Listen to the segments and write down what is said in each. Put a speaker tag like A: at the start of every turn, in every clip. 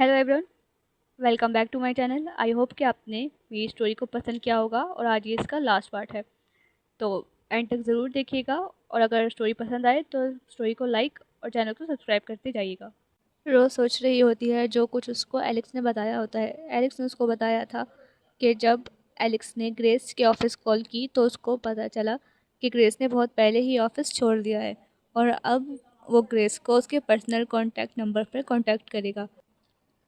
A: Hello everyone, welcome back to my channel. I hope कि आपने मेरी स्टोरी को पसंद किया होगा और आज ये इसका लास्ट पार्ट है। तो एंड तक ज़रूर देखिएगा और अगर स्टोरी पसंद आए तो स्टोरी को लाइक और चैनल को सब्सक्राइब करते जाइएगा। रोज़ सोच रही होती है जो कुछ उसको एलेक्स ने बताया होता है। एलेक्स ने उसको बताया था कि जब एलेक्स ने ग्रेस के ऑफ़िस कॉल की तो उसको पता चला कि ग्रेस ने बहुत पहले ही ऑफ़िस छोड़ दिया है और अब वो ग्रेस को उसके पर्सनल कॉन्टैक्ट नंबर पर कॉन्टैक्ट करेगा।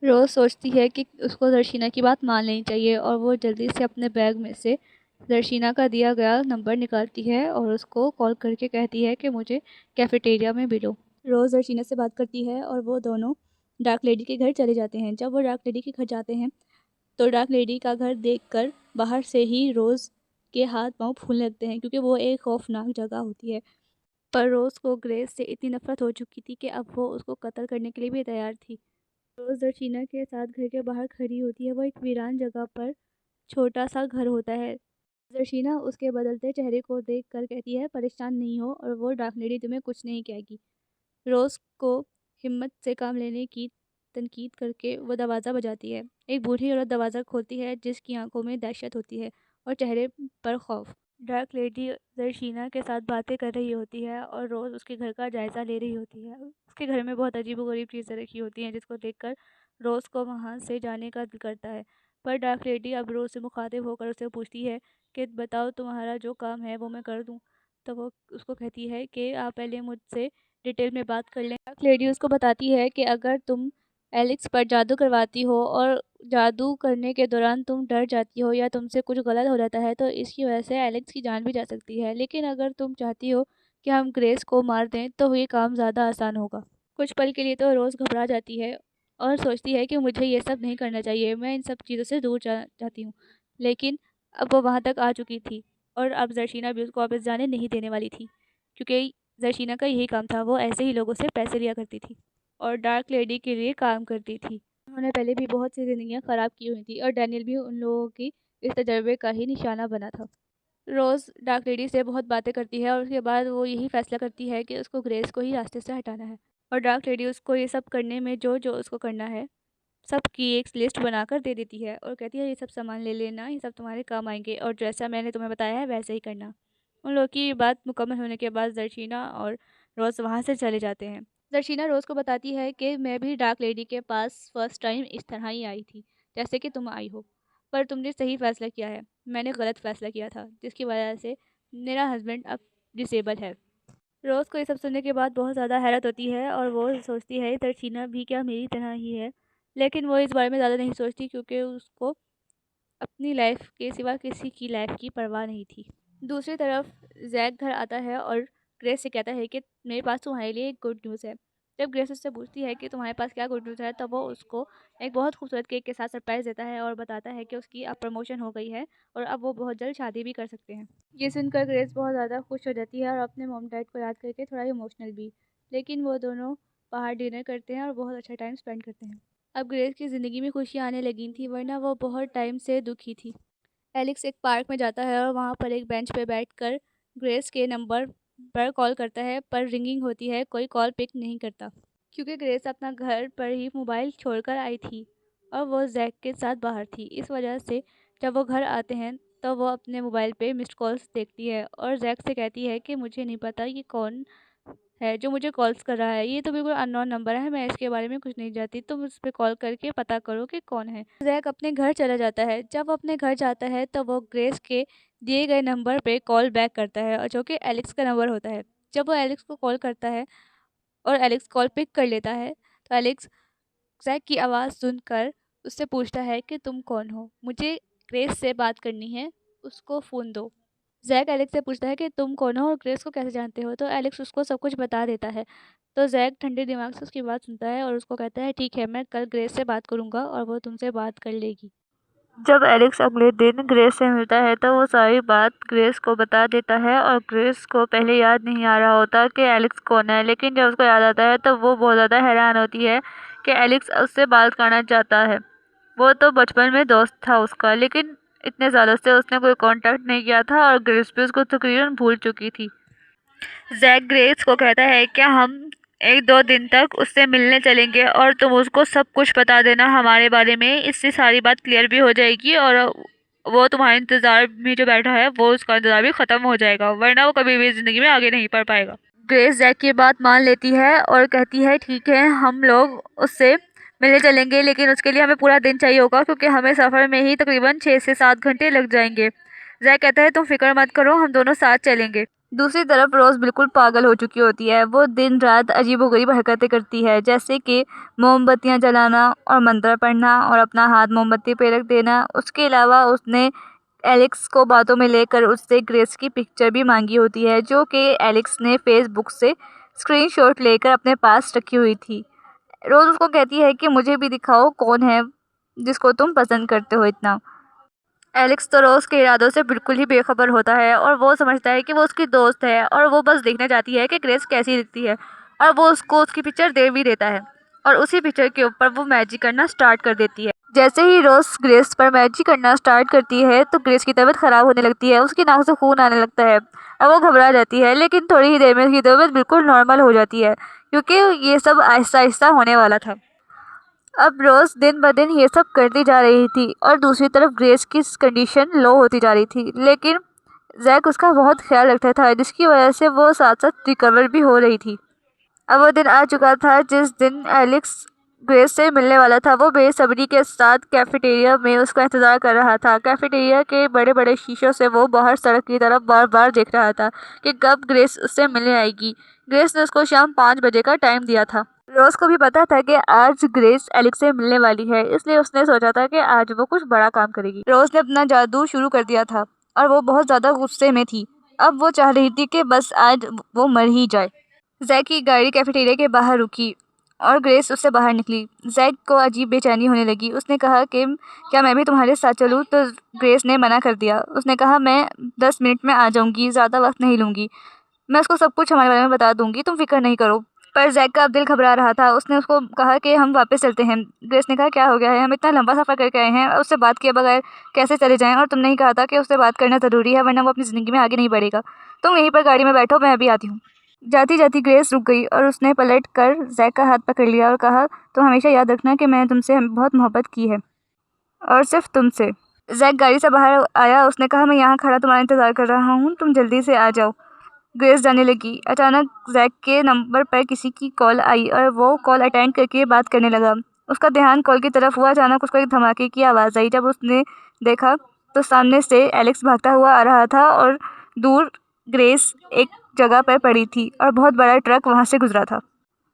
A: रोज़ सोचती है कि उसको दर्शिना की बात मान लेनी चाहिए और वो जल्दी से अपने बैग में से दर्शिना का दिया गया नंबर निकालती है और उसको कॉल करके कहती है कि मुझे कैफ़ेटेरिया में मिलो। रोज़ दर्शिना से बात करती है और वो दोनों डार्क लेडी के घर चले जाते हैं। जब वो डार्क लेडी के घर जाते हैं तो डार्क लेडी का घर देखकर बाहर से ही रोज़ के हाथ पाँव फूलने लगते हैं क्योंकि वो एक खौफनाक जगह होती है। पर रोज़ को ग्रेस से इतनी नफ़रत हो चुकी थी कि अब वो उसको कत्ल करने के लिए भी तैयार थी। रोज़ दर्शिना के साथ घर के बाहर खड़ी होती है। वो एक वीरान जगह पर छोटा सा घर होता है। दर्शिना उसके बदलते चेहरे को देख कर कहती है, परेशान नहीं हो और वो डार्क लेडी तुम्हें कुछ नहीं कहेगी। रोज़ को हिम्मत से काम लेने की तनकीद करके वो दरवाज़ा बजाती है। एक बूढ़ी औरत दरवाज़ा खोलती है जिसकी आंखों में दहशत होती है और चेहरे पर खौफ। डार्क लेडी दर्शिना के साथ बातें कर रही होती है और रोज़ उसके घर का जायज़ा ले रही होती है। उसके घर में बहुत अजीबोगरीब चीज़ें रखी होती हैं जिसको देखकर रोज़ को वहाँ से जाने का दिल करता है। पर डार्क लेडी अब रोज़ से मुखातिब होकर उससे पूछती है कि बताओ तुम्हारा जो काम है वो मैं कर दूँ। तो वो उसको कहती है कि आप पहले मुझसे डिटेल में बात कर लें। डार्क लेडी उसको बताती है कि अगर तुम एलेक्स पर जादू करवाती हो और जादू करने के दौरान तुम डर जाती हो या तुमसे कुछ गलत हो जाता है तो इसकी वजह से एलेक्स की जान भी जा सकती है। लेकिन अगर तुम चाहती हो कि हम ग्रेस को मार दें तो ये काम ज़्यादा आसान होगा। कुछ पल के लिए तो रोज़ घबरा जाती है और सोचती है कि मुझे ये सब नहीं करना चाहिए, मैं इन सब चीज़ों से दूर चाहती हूँ। लेकिन अब वो वहाँ तक आ चुकी थी और अब जर्शीना भी उसको वापस जाने नहीं देने वाली थी क्योंकि जर्शीना का यही काम था। वो ऐसे ही लोगों से पैसे लिया करती थी और डार्क लेडी के लिए काम करती थी। उन्होंने पहले भी बहुत सी ज़िंदगियाँ ख़राब की हुई थी और डैनियल भी उन लोगों की इस तजर्बे का ही निशाना बना था। रोज़ डार्क लेडी से बहुत बातें करती है और उसके बाद वो यही फ़ैसला करती है कि उसको ग्रेस को ही रास्ते से हटाना है। और डार्क लेडी उसको ये सब करने में जो जो उसको करना है सब की एक लिस्ट बनाकर दे देती है और कहती है ये सब सामान ले लेना, ये सब तुम्हारे काम आएंगे और जैसा मैंने तुम्हें बताया है वैसे ही करना। उन लोगों की बात मुकम्मल होने के बाद दर्शिना और रोज़ वहाँ से चले जाते हैं। दर्शिना रोज़ को बताती है कि मैं भी डार्क लेडी के पास फर्स्ट टाइम इस तरह ही आई थी जैसे कि तुम आई हो, पर तुमने सही फ़ैसला किया है, मैंने गलत फ़ैसला किया था जिसकी वजह से मेरा हस्बैंड अब डिसेबल है। रोज़ को ये सब सुनने के बाद बहुत ज़्यादा हैरत होती है और वो सोचती है दर्शिना भी क्या मेरी तरह ही है। लेकिन वो इस बारे में ज़्यादा नहीं सोचती क्योंकि उसको अपनी लाइफ के सिवा किसी की लाइफ की परवाह नहीं थी। दूसरी तरफ जैक घर आता है और ग्रेस से कहता है कि मेरे पास तुम्हारे लिए एक गुड न्यूज़ है। जब ग्रेस उससे पूछती है कि तुम्हारे पास क्या गुड न्यूज़ है तब वो उसको एक बहुत खूबसूरत केक के साथ सरप्राइज़ देता है और बताता है कि उसकी अब प्रमोशन हो गई है और अब वो बहुत जल्द शादी भी कर सकते हैं। ये सुनकर ग्रेस बहुत ज़्यादा खुश हो जाती है और अपने मॉम डैड को याद करके थोड़ा इमोशनल भी। लेकिन वो दोनों बाहर डिनर करते हैं और बहुत अच्छा टाइम स्पेंड करते हैं। अब ग्रेस की ज़िंदगी में खुशियाँ आने लगी थी वरना वो बहुत टाइम से दुखी थी। एलेक्स एक पार्क में जाता है और वहाँ पर एक बेंच पे बैठकर ग्रेस के नंबर पर कॉल करता है पर रिंगिंग होती है, कोई कॉल पिक नहीं करता क्योंकि ग्रेस अपना घर पर ही मोबाइल छोड़कर आई थी और वो जैक के साथ बाहर थी। इस वजह से जब वो घर आते हैं तो वो अपने मोबाइल पे मिस्ड कॉल्स देखती है और जैक से कहती है कि मुझे नहीं पता ये कौन है जो मुझे कॉल्स कर रहा है, ये तो बिल्कुल अननोन नंबर है, मैं इसके बारे में कुछ नहीं जानती, तुम उस पर कॉल करके पता करो कि कौन है। जैक अपने घर चला जाता है। जब वो अपने घर जाता है तो वो ग्रेस के दिए गए नंबर पे कॉल बैक करता है और जो कि एलेक्स का नंबर होता है। जब वो एलेक्स को कॉल करता है और एलेक्स कॉल पिक कर लेता है तो एलेक्स जैक की आवाज़ सुनकर उससे पूछता है कि तुम कौन हो, मुझे ग्रेस से बात करनी है, उसको फ़ोन दो। जैक एलेक्स से पूछता है कि तुम कौन हो और ग्रेस को कैसे जानते हो, तो एलेक्स उसको सब कुछ बता देता है। तो जैक ठंडे दिमाग से उसकी बात सुनता है और उसको कहता है ठीक है, मैं कल ग्रेस से बात करूँगा और वो तुमसे बात कर लेगी। जब एलेक्स अगले दिन ग्रेस से मिलता है तो वो सारी बात ग्रेस को बता देता है और ग्रेस को पहले याद नहीं आ रहा होता कि एलेक्स कौन है, लेकिन जब उसको याद आता है तो वो बहुत ज़्यादा हैरान होती है कि एलेक्स उससे बात करना चाहता है। वो तो बचपन में दोस्त था उसका, लेकिन इतने सालों से उसने कोई कांटेक्ट नहीं किया था और ग्रेस भी उसको तकरीबन भूल चुकी थी। जैक ग्रेस को कहता है क्या हम एक दो दिन तक उससे मिलने चलेंगे और तुम उसको सब कुछ बता देना हमारे बारे में। इससे सारी बात क्लियर भी हो जाएगी और वो तुम्हारे इंतज़ार में जो बैठा है वो उसका इंतज़ार भी ख़त्म हो जाएगा, वरना वो कभी भी ज़िंदगी में आगे नहीं बढ़ पाएगा। ग्रेस जैक की बात मान लेती है और कहती है ठीक है, हम लोग उससे मिलने चलेंगे, लेकिन उसके लिए हमें पूरा दिन चाहिए होगा क्योंकि हमें सफ़र में ही तकरीबन 6 से 7 घंटे लग जाएंगे। जैक कहता है तुम फिक्र मत करो, हम दोनों साथ चलेंगे। दूसरी तरफ रोज बिल्कुल पागल हो चुकी होती है। वो दिन रात अजीबोगरीब हरकतें करती है, जैसे कि मोमबत्तियां जलाना और मंत्र पढ़ना और अपना हाथ मोमबत्ती पे रख देना। उसके अलावा उसने एलेक्स को बातों में लेकर उससे ग्रेस की पिक्चर भी मांगी होती है, जो कि एलेक्स ने फेसबुक से स्क्रीनशॉट लेकर अपने पास रखी हुई थी। रोज उसको कहती है कि मुझे भी दिखाओ कौन है जिसको तुम पसंद करते हो इतना। एलेक्स तो रोज के इरादों से बिल्कुल ही बेखबर होता है और वो समझता है कि वो उसकी दोस्त है और वो बस देखना चाहती है कि ग्रेस कैसी दिखती है, और वो उसको उसकी पिक्चर दे भी देता है और उसी पिक्चर के ऊपर वो मैजिक करना स्टार्ट कर देती है। जैसे ही रोज ग्रेस पर मैजिक करना स्टार्ट करती है तो ग्रेस की तबीयत खराब होने लगती है, उसकी नाक से खून आने लगता है और वो घबरा जाती है, लेकिन थोड़ी ही देर में उसकी तबीयत बिल्कुल नॉर्मल हो जाती है क्योंकि ये सब आहिस्ता आहिस्ता होने वाला था। अब रोज दिन ब दिन ये सब करती जा रही थी और दूसरी तरफ ग्रेस की कंडीशन लो होती जा रही थी, लेकिन जैक उसका बहुत ख्याल रखता था, जिसकी वजह से वो साथ साथ रिकवर भी हो रही थी। अब वो दिन आ चुका था जिस दिन एलेक्स ग्रेस से मिलने वाला था। वो बेसब्री के साथ कैफेटेरिया में उसका इंतजार कर रहा था। कैफेटेरिया के बड़े बड़े शीशों से वो बाहर सड़क की तरफ बार बार देख रहा था कि कब ग्रेस उससे मिलने आएगी। ग्रेस ने उसको शाम 5 बजे का टाइम दिया था। रोज को भी पता था कि आज ग्रेस एलेक्स से मिलने वाली है, इसलिए उसने सोचा था कि आज वो कुछ बड़ा काम करेगी। रोज ने अपना जादू शुरू कर दिया था और वो बहुत ज्यादा गुस्से में थी। अब वो चाह रही थी कि बस आज वो मर ही जाए। जैक की गाड़ी कैफेटेरिया के बाहर रुकी और ग्रेस उससे बाहर निकली। जैक को अजीब बेचैनी होने लगी। उसने कहा कि क्या मैं भी तुम्हारे साथ चलूं, तो ग्रेस ने मना कर दिया। उसने कहा मैं 10 मिनट में आ जाऊंगी, ज़्यादा वक्त नहीं लूंगी, मैं उसको सब कुछ हमारे बारे में बता दूंगी, तुम फिक्र नहीं करो। पर जैक का अब दिल घबरा रहा था। उसने उसको कहा कि हम वापस चलते हैं। ग्रेस ने कहा क्या हो गया है, हम इतना लंबा सफ़र करके आए हैं, उससे बात किए बगैर कैसे चले जाएं, और तुमने ही कहा था कि उससे बात करना ज़रूरी है वरना वो अपनी ज़िंदगी में आगे नहीं बढ़ेगा। तुम यहीं पर गाड़ी में बैठो, मैं अभी आती हूँ। जाती जाती ग्रेस रुक गई और उसने पलट कर जैक का हाथ पकड़ लिया और कहा तुम हमेशा याद रखना कि मैंने तुमसे बहुत मोहब्बत की है, और सिर्फ तुमसे। जैक गाड़ी से बाहर आया। उसने कहा मैं यहाँ खड़ा तुम्हारा इंतज़ार कर रहा हूँ, तुम जल्दी से आ जाओ। ग्रेस जाने लगी। अचानक जैक के नंबर पर किसी की कॉल आई और वो कॉल अटेंड करके बात करने लगा। उसका ध्यान कॉल की तरफ हुआ। अचानक उसको एक धमाके की आवाज़ आई। जब उसने देखा तो सामने से एलेक्स भागता हुआ आ रहा था और दूर ग्रेस एक जगह पर पड़ी थी और बहुत बड़ा ट्रक वहाँ से गुजरा था।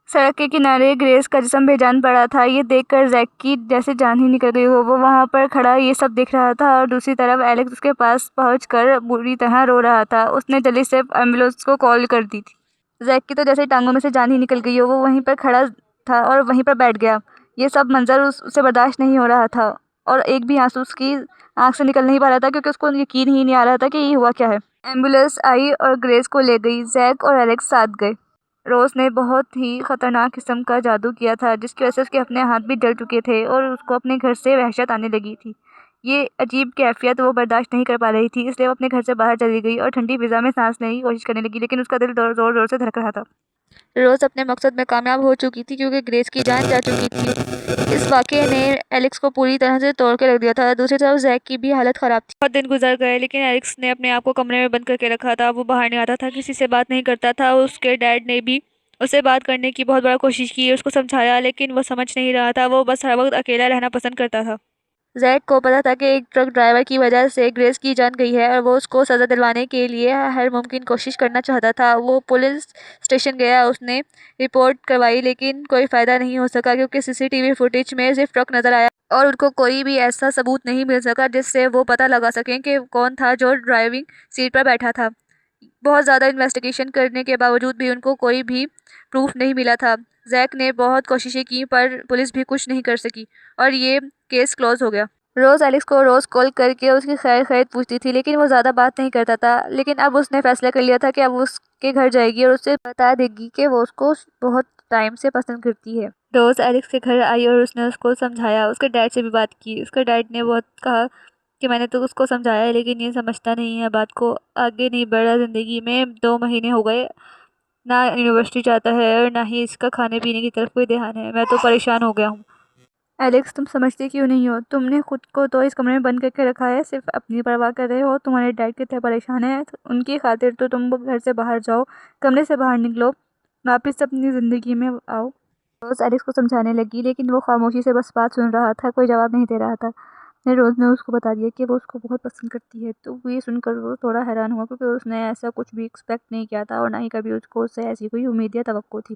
A: सड़क के किनारे ग्रेस का जिस्म बेजान पड़ा था। ये देखकर जैक की जैसे जान ही निकल गई हो। वो वहाँ पर खड़ा ये सब देख रहा था और दूसरी तरफ एलेक्स उसके पास पहुंचकर बुरी तरह रो रहा था। उसने जल्दी से एम्बुलेंस को कॉल कर दी थी। जैक की तो जैसे टांगों में से जान ही निकल गई हो। वो वहीं पर खड़ा था और वहीं पर बैठ गया। ये सब मंजर उसे बर्दाश्त नहीं हो रहा था और एक भी आंसू उसकी आंख से निकल नहीं पा रहा था क्योंकि उसको यकीन ही नहीं आ रहा था कि ये हुआ क्या है। एम्बुलेंस आई और ग्रेस को ले गई। जैक और एलेक्स साथ गए। रोज ने बहुत ही खतरनाक किस्म का जादू किया था, जिसकी वजह से उसके अपने हाथ भी जल चुके थे और उसको अपने घर से वहशत आने लगी थी। ये अजीब कैफियत वो बर्दाश्त नहीं कर पा रही थी, इसलिए वो अपने घर से बाहर चली गई और ठंडी फिजा में सांस लेने की कोशिश करने लगी, लेकिन उसका दिल जोर जोर से धड़क रहा था। रोज अपने मकसद में कामयाब हो चुकी थी क्योंकि ग्रेस की जान जा चुकी थी। इस वाकये ने एलेक्स को पूरी तरह से तोड़ के रख दिया था। दूसरी तरफ जैक की भी हालत खराब थी। बहुत दिन गुजर गए लेकिन एलेक्स ने अपने आप को कमरे में बंद करके रखा था। वो बाहर नहीं आता था, किसी से बात नहीं करता था। उसके डैड ने भी उससे बात करने की बहुत बड़ा कोशिश की, उसको समझाया, लेकिन वो समझ नहीं रहा था। वो बस हर वक्त अकेला रहना पसंद करता था। जैक को पता था कि एक ट्रक ड्राइवर की वजह से ग्रेस की जान गई है और वो उसको सज़ा दिलवाने के लिए हर मुमकिन कोशिश करना चाहता था। वो पुलिस स्टेशन गया, उसने रिपोर्ट करवाई, लेकिन कोई फ़ायदा नहीं हो सका क्योंकि सीसीटीवी फुटेज में सिर्फ ट्रक नज़र आया और उनको कोई भी ऐसा सबूत नहीं मिल सका जिससे वो पता लगा सकें कि कौन था जो ड्राइविंग सीट पर बैठा था। बहुत ज़्यादा इन्वेस्टिगेशन करने के बावजूद भी उनको कोई भी प्रूफ नहीं मिला था। जैक ने बहुत कोशिशें की पर पुलिस भी कुछ नहीं कर सकी और ये केस क्लोज हो गया। रोज़ एलेक्स को रोज़ कॉल करके उसकी खैर खैरियत पूछती थी, लेकिन वो ज़्यादा बात नहीं करता था। लेकिन अब उसने फैसला कर लिया था कि अब उसके घर जाएगी और उससे बता देगी कि वो उसको बहुत टाइम से पसंद करती है। रोज़ एलेक्स के घर आई और उसने उसको समझाया। उसके डैड से भी बात की। उसके डैड ने बहुत कहा कि मैंने तो उसको समझाया है लेकिन ये समझता नहीं है बात को, आगे नहीं बढ़ रहा ज़िंदगी में। 2 महीने हो गए ना यूनिवर्सिटी जाता है और ना ही इसका खाने पीने की तरफ कोई ध्यान है। मैं तो परेशान हो गया हूँ। एलेक्स, तुम समझते क्यों नहीं हो? तुमने खुद को तो इस कमरे में बंद करके रखा है, सिर्फ अपनी परवाह कर रहे हो। तुम्हारे डैड कितने परेशान हैं, उनकी खातिर तो तुम घर से बाहर जाओ, कमरे से बाहर निकलो, वापस अपनी ज़िंदगी में आओ। रोज़ एलेक्स को समझाने लगी, लेकिन वो खामोशी से बस बात सुन रहा था, कोई जवाब नहीं दे रहा था। फिर रोज़ ने उसको बता दिया कि वो उसको बहुत पसंद करती है, तो वो ये सुनकर वो थोड़ा हैरान हुआ, क्योंकि उसने ऐसा कुछ भी एक्सपेक्ट नहीं किया था और ना ही कभी उसको उससे ऐसी कोई उम्मीद या तवक्को थी।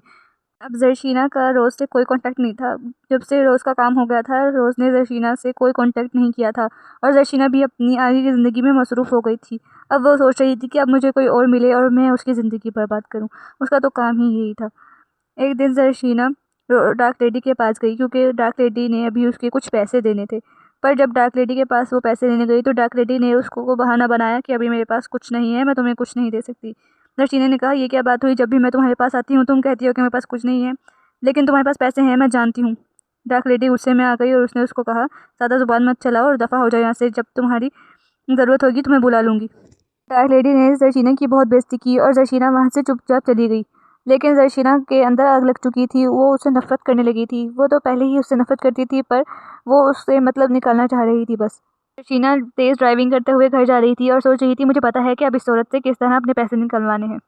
A: अब ज़रशीना का रोज़ से कोई कांटेक्ट नहीं था। जब से रोज़ का काम हो गया था, रोज़ ने ज़रशीना से कोई कांटेक्ट नहीं किया था और ज़रशीना भी अपनी आगे की ज़िंदगी में मसरूफ़ हो गई थी। अब वो सोच रही थी कि अब मुझे कोई और मिले और मैं उसकी ज़िंदगी बर्बाद करूँ। उसका तो काम ही यही था। एक दिन ज़रशीना डार्क लेडी के पास गई, क्योंकि डार्क लेडी ने अभी उसके कुछ पैसे देने थे। पर जब डार्क लेडी के पास वो पैसे लेने गई, तो डार्क लेडी ने उसको वो बहाना बनाया कि अभी मेरे पास कुछ नहीं है, मैं तुम्हें कुछ नहीं दे सकती। ज़रशीना ने कहा, ये क्या बात हुई? जब भी मैं तुम्हारे पास आती हूँ तुम कहती हो कि मेरे पास कुछ नहीं है, लेकिन तुम्हारे पास पैसे हैं, मैं जानती हूँ। डार्क लेडी गुस्से में आ गई और उसने उसको कहा, ज़्यादा ज़ुबान मत चलाओ और दफ़ा हो जाओ यहाँ से, जब तुम्हारी ज़रूरत होगी तुम्हें बुला लूँगी। डार्क लेडी ने ज़रशीना की बहुत बेइज्जती की और ज़रशीना वहाँ से चुपचाप चली गई। लेकिन ज़रशीना के अंदर आग लग चुकी थी, वो उससे नफ़रत करने लगी थी। वो तो पहले ही उससे नफ़रत करती थी, पर वो उससे मतलब निकालना चाह रही थी बस। ज़रशीना तेज़ ड्राइविंग करते हुए घर जा रही थी और सोच रही थी, मुझे पता है कि अब इस औरत से किस तरह अपने पैसे निकलवाने हैं।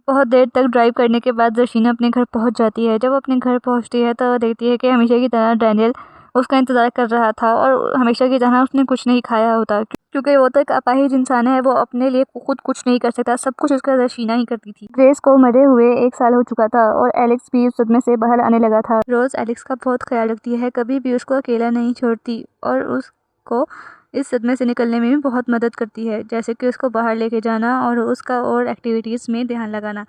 A: बहुत देर तक ड्राइव करने के बाद ज़रशीना अपने घर पहुंच जाती है। जब वो अपने घर पहुंचती है तो देखती है कि हमेशा की तरह डैनियल उसका इंतज़ार कर रहा था और हमेशा की तरह उसने कुछ नहीं खाया होता, क्योंकि वो तो एक अपाहिज इंसान है। वो अपने लिए खुद कुछ नहीं कर सकता, सब कुछ उसका ज़रशीना ही करती थी। ग्रेस को मरे हुए 1 साल हो चुका था और एलेक्स भी उस सदमे से बाहर आने लगा था। रोज़ एलेक्स का बहुत ख्याल रखती है, कभी भी उसको अकेला नहीं छोड़ती और उसको इस सदमे से निकलने में भी बहुत मदद करती है, जैसे कि उसको बाहर लेके जाना और उसका और एक्टिविटीज़ में ध्यान लगाना।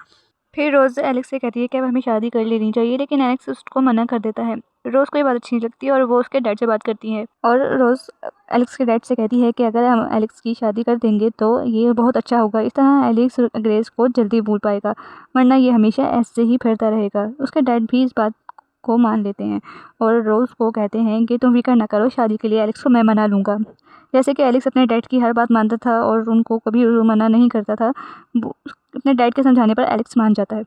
A: फिर रोज़ एलेक्स से कहती है कि अब हमें शादी कर लेनी चाहिए, लेकिन एलेक्स उसको मना कर देता है। रोज़ को ये बात अच्छी नहीं लगती और वो उसके डैड से बात करती है और रोज़ एलेक्स के डैड से कहती है कि अगर हम एलेक्स की शादी कर देंगे तो ये बहुत अच्छा होगा। इस तरह एलेक्स ग्रेस को जल्दी भूल पाएगा, वरना ये हमेशा ऐसे ही फिरता रहेगा। उसके डैड भी इस बात को मान लेते हैं और रोज़ को कहते हैं कि तुम फिक्र ना करो, शादी के लिए एलेक्स को मैं मना लूँगा। जैसे कि एलेक्स अपने डैड की हर बात मानता था और उनको कभी मना नहीं करता था, अपने डैड के समझाने पर एलेक्स मान जाता है।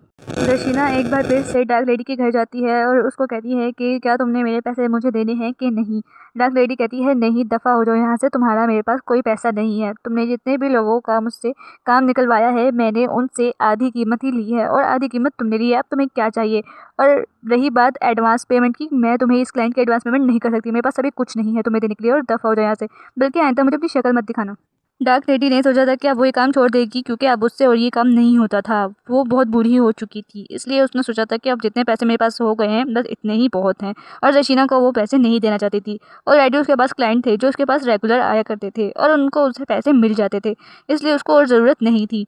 A: रशीना एक बार फिर से डार्क लेडी के घर जाती है और उसको कहती है कि क्या तुमने मेरे पैसे मुझे देने हैं कि नहीं। डार्क लेडी कहती है, नहीं, दफ़ा हो जाओ यहाँ से, तुम्हारा मेरे पास कोई पैसा नहीं है। तुमने जितने भी लोगों का मुझसे काम निकलवाया है, मैंने उनसे आधी कीमत ही ली है और आधी कीमत तुमने ली है। अब तुम्हें क्या चाहिए? और रही बात एडवांस पेमेंट की, मैं तुम्हें इस क्लाइंट की एडवांस पेमेंट नहीं कर सकती, मेरे पास अभी कुछ नहीं है तुम्हें देने के लिए, और दफ़ा हो जाओ यहाँ से। बल्कि आइंदा मुझे अपनी शक्ल मत दिखाना। डार्क लेडी ने सोचा था कि अब वो ये काम छोड़ देगी, क्योंकि अब उससे और ये काम नहीं होता था। वो बहुत बूढ़ी हो चुकी थी, इसलिए उसने सोचा था कि अब जितने पैसे मेरे पास हो गए हैं बस इतने ही बहुत हैं। और रशीना को वो पैसे नहीं देना चाहती थी। ऑलरेडी उसके पास क्लाइंट थे जो उसके पास रेगुलर आया करते थे और उनको उससे पैसे मिल जाते थे, इसलिए उसको और ज़रूरत नहीं थी।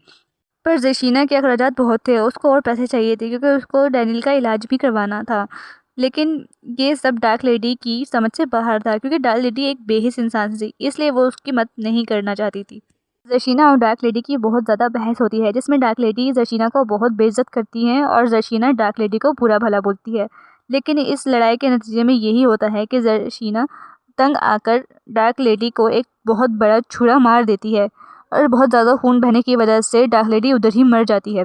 A: पर रशीना के अखराजात बहुत थे, उसको और पैसे चाहिए थे, क्योंकि उसको डैनियल का इलाज भी करवाना था। लेकिन ये सब डार्क लेडी की समझ से बाहर था, क्योंकि डार्क लेडी एक बेहिस इंसान थी, इसलिए वो उसकी मदद नहीं करना चाहती थी। ज़रशीना और डार्क लेडी की बहुत ज़्यादा बहस होती है, जिसमें डार्क लेडी ज़रशीना को बहुत बेइज्जत करती है और ज़रशीना डार्क लेडी को बुरा भला बोलती है। लेकिन इस लड़ाई के नतीजे में यही होता है कि ज़रशीना तंग आकर डार्क लेडी को एक बहुत बड़ा छुरा मार देती है और बहुत ज़्यादा खून बहने की वजह से डार्क लेडी उधर ही मर जाती है।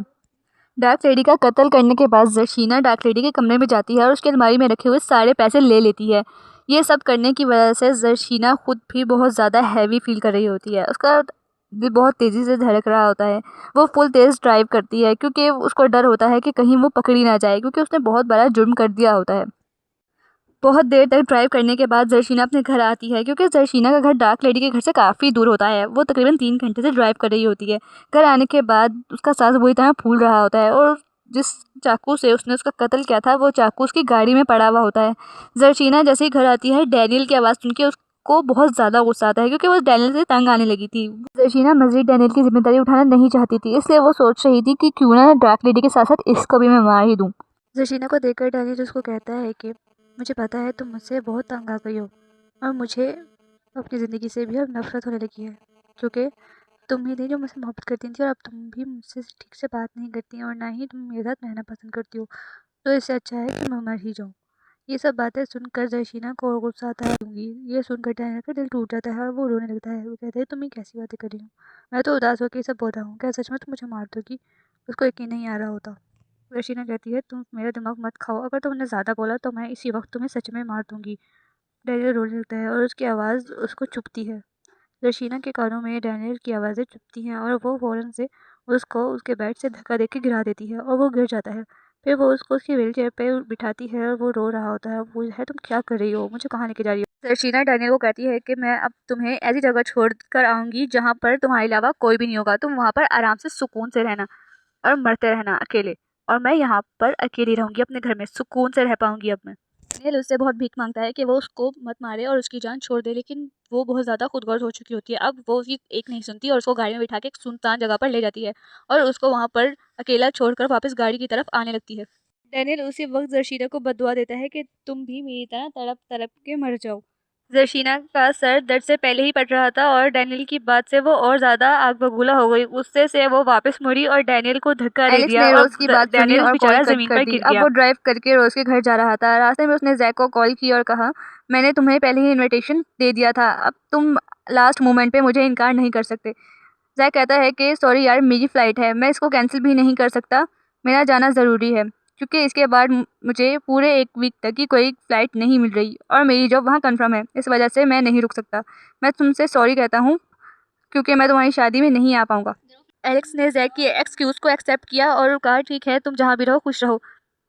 A: डार्क लेडी का कत्ल करने के बाद ज़रशीना डार्क लेडी के कमरे में जाती है और उसकी अलमारी में रखे हुए सारे पैसे ले लेती है। ये सब करने की वजह से ज़रशीना खुद भी बहुत ज़्यादा हैवी फील कर रही होती है। उसका दिल बहुत तेज़ी से धड़क रहा होता है। वो फुल तेज़ ड्राइव करती है, क्योंकि उसको डर होता है कि कहीं वो पकड़ी ना जाए, क्योंकि उसने बहुत बड़ा जुर्म कर दिया होता है। बहुत देर तक ड्राइव करने के बाद ज़रशीना अपने घर आती है, क्योंकि ज़रशीना का घर डार्क लेडी के घर से काफ़ी दूर होता है। वो तकरीबन 3 घंटे से ड्राइव कर रही होती है। घर आने के बाद उसका सांस बुरी तरह फूल रहा होता है और जिस चाकू से उसने उसका कत्ल किया था वो चाकू उसकी गाड़ी में पड़ा हुआ होता है। ज़रशीना जैसे ही घर आती है, डैनियल की आवाज़ सुन के उसको बहुत ज़्यादा गुस्सा आता है, क्योंकि वो डैनियल से तंग आने लगी थी। ज़रशीना मज़ीद डैनियल की जिम्मेदारी उठाना नहीं चाहती थी, इसलिए वो सोच रही थी कि क्यों ना डार्क लेडी के साथ साथ इसको भी मैं मार ही दूँ। ज़रशीना को देखकर डैनियल उसको कहता है कि मुझे पता है तुम मुझसे बहुत तंग आ गई हो और मुझे अपनी ज़िंदगी से भी अब नफरत होने लगी है, क्योंकि तुम ही थी जो मुझसे मोहब्बत करती थी और अब तुम भी मुझसे ठीक से बात नहीं करती और ना ही तुम मेरे साथ रहना पसंद करती हो। तो इससे अच्छा है कि मैं मर ही जाऊँ। ये सब बातें सुनकर ज़रशीना को और गुस्सा आता है। ये सुनकर डैनियल का दिल टूट जाता है और वो रोने लगता है। वो कहता है, तुम ये कैसी बातें कर रही हो? मैं तो उदास होकर ये सब बोल रहा हूँ, क्या सच में तुम मुझे मार दोगी? उसको यकीन नहीं आ रहा होता।
B: रशीना कहती है, तुम मेरा दिमाग मत खाओ, अगर तुमने ज़्यादा बोला तो मैं इसी वक्त तुम्हें सच में मार दूंगी। डैनियल रोने लगता है और उसकी आवाज़ उसको चुभती है। रशीना के कानों में डैनियल की आवाज़ें चुभती हैं और वो फ़ौरन से उसको उसके बेड से धक्का देके गिरा देती है और वो गिर जाता है। फिर वो उसको उसकी व्हीलचेयर पे बिठाती है और वो रो रहा होता है। वो है, तुम क्या कर रही हो, मुझे कहाँ लेके जा रही हो? रशीना डैनियल को कहती है कि मैं अब तुम्हें ऐसी जगह छोड़ कर आऊँगी जहाँ पर तुम्हारे अलावा कोई भी नहीं होगा। तुम वहाँ पर आराम से सुकून से रहना और मरते रहना अकेले, और मैं यहाँ पर अकेली रहूँगी, अपने घर में सुकून से रह पाऊँगी अब मैं। डैनियल उससे बहुत भीख मांगता है कि वो उसको मत मारे और उसकी जान छोड़ दे, लेकिन वो बहुत ज़्यादा खुदगर्ज हो चुकी होती है। अब वो उसकी एक नहीं सुनती और उसको गाड़ी में बिठा के एक सुनसान जगह पर ले जाती है और उसको वहाँ पर अकेला छोड़कर वापस गाड़ी की तरफ आने लगती है। डैनियल उसी वक्त जर्शीना को बददुआ देता है कि तुम भी मेरी तरह तड़प तड़प के मर जाओ। जर्शीना का सर दर्द से पहले ही पड़ रहा था और डैनियल की बात से वो और ज्यादा आग बबूला हो गई। गुस्से से वो वापस मुड़ी और डैनियल को धक्का दे
C: एलेक्स
B: दिया
C: ने
B: और
C: रोज की बात सुनी
B: डैनियल
C: और कॉल
B: बेचारा
C: कट
B: जमीन
C: कर
B: पर
C: दी।
B: गिर
C: अब
B: गया।
C: वो ड्राइव करके रोज के घर जा रहा था। रास्ते में उसने जैक को कॉल की और कहा, मैंने तुम्हें पहले ही इनविटेशन दे दिया था, अब तुम लास्ट मोमेंट पे मुझे इनकार नहीं कर सकते। जैक कहता है कि सॉरी यार, मेरी फ़्लाइट है, मैं इसको कैंसिल भी नहीं कर सकता, मेरा जाना ज़रूरी है, क्योंकि इसके बाद मुझे पूरे 1 वीक तक की कोई फ़्लाइट नहीं मिल रही और मेरी जॉब वहाँ कन्फर्म है, इस वजह से मैं नहीं रुक सकता। मैं तुमसे सॉरी कहता हूँ क्योंकि मैं तुम्हारी शादी में नहीं आ पाऊँगा। एलेक्स ने जैक की एक्सक्यूज़ को एक्सेप्ट किया और कहा, ठीक है, तुम जहाँ भी रहो खुश रहो,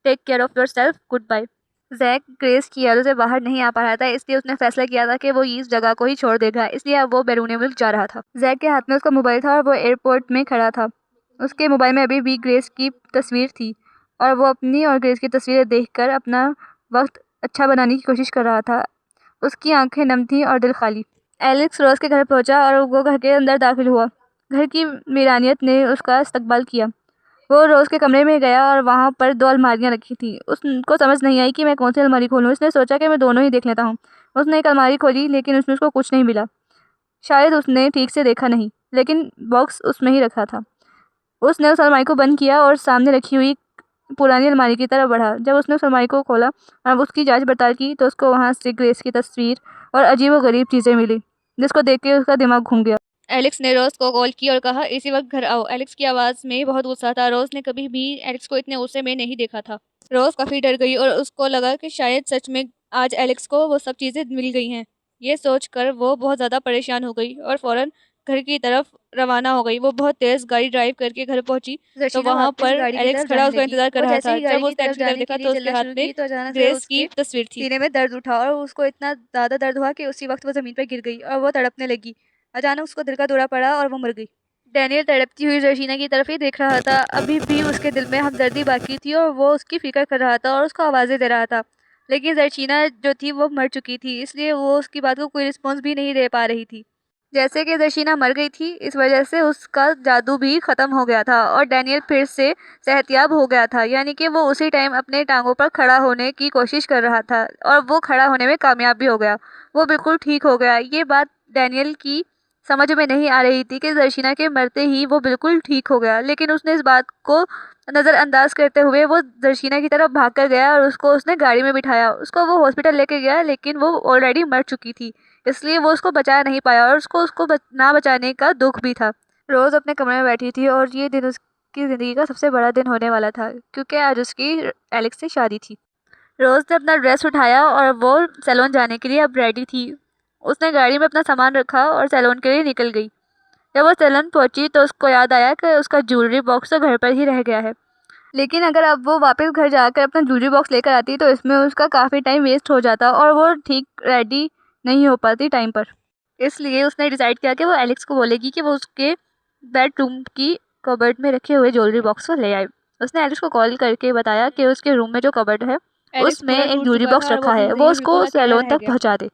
C: take care of yourself, good bye. Jack Grace की यादों से बाहर नहीं आ पा रहा था, इसलिए उसने फैसला किया था कि वो इस जगह को ही छोड़ देगा, इसलिए अब वो बैरूनी मुल्क जा रहा था। जैक के हाथ में उसका मोबाइल था और वो एयरपोर्ट में खड़ा था। उसके मोबाइल में अभी भी ग्रेस की तस्वीर थी और वो अपनी और ग्रेस की तस्वीरें देखकर अपना वक्त अच्छा बनाने की कोशिश कर रहा था। उसकी आंखें नम थीं और दिल खाली। एलेक्स रोज के घर पहुंचा और वो घर के अंदर दाखिल हुआ। घर की वीरानियत ने उसका इस्तकबाल किया। वो रोज के कमरे में गया और वहाँ पर 2 अलमारियाँ रखी थी। उसको समझ नहीं आई कि मैं कौन सी अलमारी खोलूँ। उसने सोचा कि मैं दोनों ही देख लेता हूँ। उसने एक अलमारी खोली, लेकिन उसमें उसको कुछ नहीं मिला। शायद उसने ठीक से देखा नहीं, लेकिन बॉक्स उसमें ही रखा था। उसने उस अलमारी को बंद किया और सामने रखी हुई पुरानी अलमारी की तरफ बढ़ा। जब उसने उस अलमारी को खोला और उसकी जांच पड़ताल की, तो उसको वहाँ से ग्रेस की तस्वीर और अजीबोगरीब चीज़ें मिली, जिसको देख के उसका दिमाग घूम गया। एलेक्स ने रोज को कॉल की और कहा, इसी वक्त घर आओ। एलेक्स की आवाज़ में बहुत गुस्सा था। रोज ने कभी भी एलेक्स को इतने गुस्से में नहीं देखा था। रोज काफ़ी डर गई और उसको लगा कि शायद सच में आज एलेक्स को वो सब चीज़ें मिल गई हैं। ये सोचकर वो बहुत ज़्यादा परेशान हो गई और फ़ौरन घर की तरफ रवाना हो गई। वो बहुत तेज़ गाड़ी ड्राइव करके घर पहुंची तो
B: रशीना
C: वहाँ
B: वापस
C: पर
B: गाड़ी की
C: एलेक्स
B: तरफ
C: खड़ा
B: जाने
C: उसका
B: लगी।
C: इंतजार कर
B: वो
C: रहा
B: जैसे
C: था।
B: ही
C: जब
B: गाड़ी की
C: उसने
B: तरफ
C: एलेक्स की तरफ
B: जाने
C: देखा
B: के
C: तो
B: लिए
C: उसके
B: चलना
C: हाथ
B: शुरू
C: में
B: की, तो अचानक से
C: ग्रेस
B: उसके
C: की तस्वीर थी।
B: सीने में दर्द उठा और उसको इतना ज़्यादा दर्द हुआ कि उसी वक्त वो ज़मीन पर गिर गई और वो तड़पने लगी। अचानक उसको दिल का दौरा पड़ा और वो मर गई। डैनियल तड़पती हुई रशीना की तरफ ही देख रहा था। अभी भी उसके दिल में हमदर्दी बाकी थी और वो उसकी फिक्र कर रहा था और उसको आवाज़ें दे रहा था। लेकिन रशीना जो थी वो मर चुकी थी, इसलिए वो उसकी बात को कोई रिस्पॉन्स भी नहीं दे पा रही थी। जैसे कि रशीना मर गई थी, इस वजह से उसका जादू भी खत्म हो गया था और डैनियल फिर से सेहतियाब हो गया था। यानी कि वो उसी टाइम अपने टांगों पर खड़ा होने की कोशिश कर रहा था और वो खड़ा होने में कामयाब भी हो गया। वो बिल्कुल ठीक हो गया। ये बात डैनियल की समझ में नहीं आ रही थी कि दर्शिना के मरते ही वो बिल्कुल ठीक हो गया, लेकिन उसने इस बात को नज़रअंदाज करते हुए वो दर्शिना की तरफ भाग कर गया और उसको उसने गाड़ी में बिठाया। उसको वो हॉस्पिटल लेके गया, लेकिन वो ऑलरेडी मर चुकी थी, इसलिए वो उसको बचा नहीं पाया और उसको ना बचाने का दुख भी था। रोज़ अपने कमरे में बैठी थी और ये दिन उसकी ज़िंदगी का सबसे बड़ा दिन होने वाला था, क्योंकि आज उसकी एलेक्स से शादी थी। रोज़ ने अपना ड्रेस उठाया और वो सैलून जाने के लिए अब रेडी थी। उसने गाड़ी में अपना सामान रखा और सैलून के लिए निकल गई। जब वो सैलून पहुंची तो उसको याद आया कि उसका ज्वेलरी बॉक्स तो घर पर ही रह गया है। लेकिन अगर अब वो वापस घर जाकर अपना ज्वेलरी बॉक्स लेकर आती तो इसमें उसका काफ़ी टाइम वेस्ट हो जाता और वो ठीक रेडी नहीं हो पाती टाइम पर। इसलिए उसने डिसाइड किया कि वो एलेक्स को बोलेगी कि वो उसके बेडरूम की कबर्ड में रखे हुए ज्वेलरी बॉक्स को ले आए। उसने एलेक्स को कॉल करके बताया कि उसके रूम में जो कबर्ड है उसमें एक ज्वेलरी बॉक्स रखा है, वो उसको सैलून तक पहुंचा दे।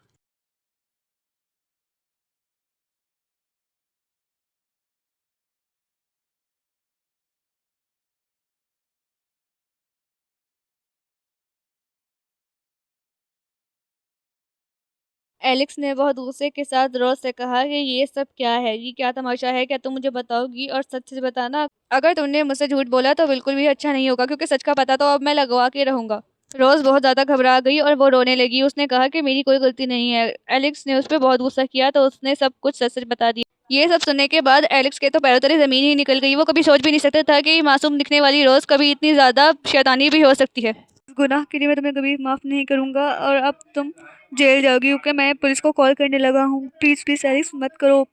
B: एलेक्स ने बहुत गुस्से के साथ रोज से कहा कि ये सब क्या है, ये क्या तमाशा है, क्या तुम मुझे बताओगी और सच से बताना। अगर तुमने मुझसे झूठ बोला तो बिल्कुल भी अच्छा नहीं होगा, क्योंकि सच का पता तो अब मैं लगवा के रहूंगा। रोज बहुत ज्यादा घबरा गई और वो रोने लगी। उसने कहा कि मेरी कोई गलती नहीं है। एलेक्स ने उस पर बहुत गुस्सा किया तो उसने सब कुछ सच सच बता दिया। ये सब सुनने के बाद एलेक्स के तो पैरों तले ज़मीन ही निकल गई। वो कभी सोच भी नहीं सकता था कि मासूम दिखने वाली रोज़ कभी इतनी ज़्यादा शैतानी भी हो सकती है। गुनाह के लिए मैं तुम्हें कभी माफ़ नहीं करूँगा और अब तुम जेल जाओगी, क्योंकि मैं पुलिस को कॉल करने लगा हूँ। प्लीज़ प्लीज़ एलेक्स मत करो,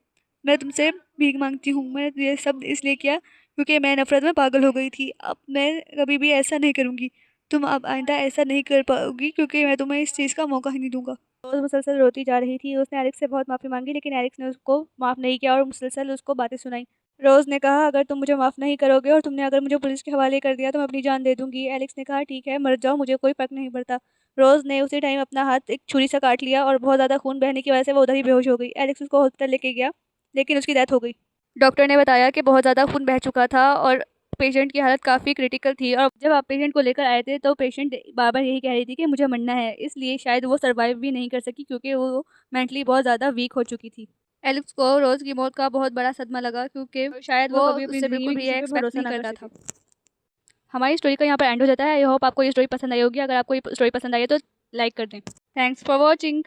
B: मैं तुमसे भीख मांगती हूँ। मैंने ये सब इसलिए किया क्योंकि मैं नफ़रत में पागल हो गई थी। अब मैं कभी भी ऐसा नहीं करूँगी। तुम अब आइंदा ऐसा नहीं कर पाओगी, क्योंकि मैं तुम्हें इस चीज़ का मौका ही नहीं दूंगा। रोज़ मुसलसल रोती जा रही थी। उसने एलेक्स से बहुत माफ़ी मांगी, लेकिन एलेक्स ने उसको माफ़ नहीं किया और मुसलसल उसको बातें सुनाई। रोज़ ने कहा, अगर तुम मुझे माफ़ नहीं करोगे और तुमने अगर मुझे पुलिस के हवाले कर दिया तो मैं अपनी जान दे दूंगी। एलेक्स ने कहा, ठीक है मर जाओ, मुझे कोई फ़र्क नहीं पड़ता। रोज़ ने उसी टाइम अपना हाथ एक छुरी से काट लिया और बहुत ज़्यादा खून बहने की वजह से वो उधर ही बेहोश हो गई। एलेक्स उसको हॉस्पिटल लेके गया, लेकिन उसकी डेथ हो गई। डॉक्टर ने बताया कि बहुत ज़्यादा खून बह चुका था और पेशेंट की हालत काफ़ी क्रिटिकल थी। और जब आप पेशेंट को लेकर आए थे तो पेशेंट बार बार यही कह रही थी कि मुझे मरना है, इसलिए शायद वो सर्वाइव भी नहीं कर सकी, क्योंकि वो मेंटली बहुत ज़्यादा वीक हो चुकी थी। एलेक्स को रोज़ की मौत का बहुत बड़ा सदमा लगा, क्योंकि शायद वो कभी अपनी
A: उससे
B: ज़िंदगी
A: बिल्कुल
B: में
A: भी
B: किसी पे
A: एक्सपेक्ट
B: भरोसा
A: नहीं
B: ना कर
A: करता
B: सके।
A: था। हमारी स्टोरी का यहाँ पर एंड हो जाता है। आई होप आपको ये स्टोरी पसंद आई होगी। अगर आपको ये स्टोरी पसंद आई है तो लाइक कर दें। Thanks for watching.